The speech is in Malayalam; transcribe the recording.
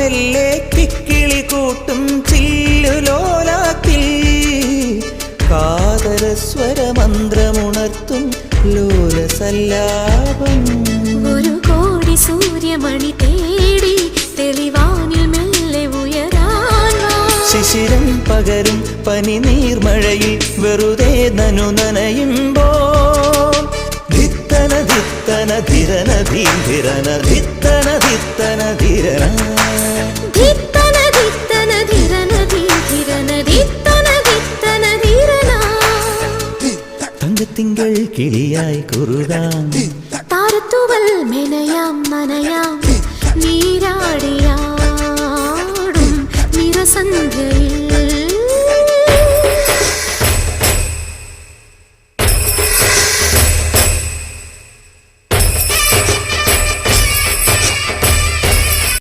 മെല്ലെ കിക്കിളി കൂട്ടും ചില്ലുലോലാത്തിൽ കാതരസ്വരമന്ത്രമുണർത്തും ലോലസല്ലാപം. ഒരു കോടി സൂര്യമണി തേടി തെളിവാനിൽ മെല്ലെ ഉയരാൻ ശിശിരം പകരും പനി നീർമഴയിൽ വെറുതെ നനു നനയുമ്പോൾ ധിത്തന ധിത്തന ധിരന ധീരന ധിത്തന ധിത്തന ധിരന ധിത്തന ധിത്തന ധിരന ധീരന ധിത്തന ധിത്തന ധിരന. തങ്കത്തിങ്കൾ കിളിയായി കുറുകാം താരത്തുവൽ മെനയാം നനയാം നീരാടിയാടും നിറസന്ധ്യ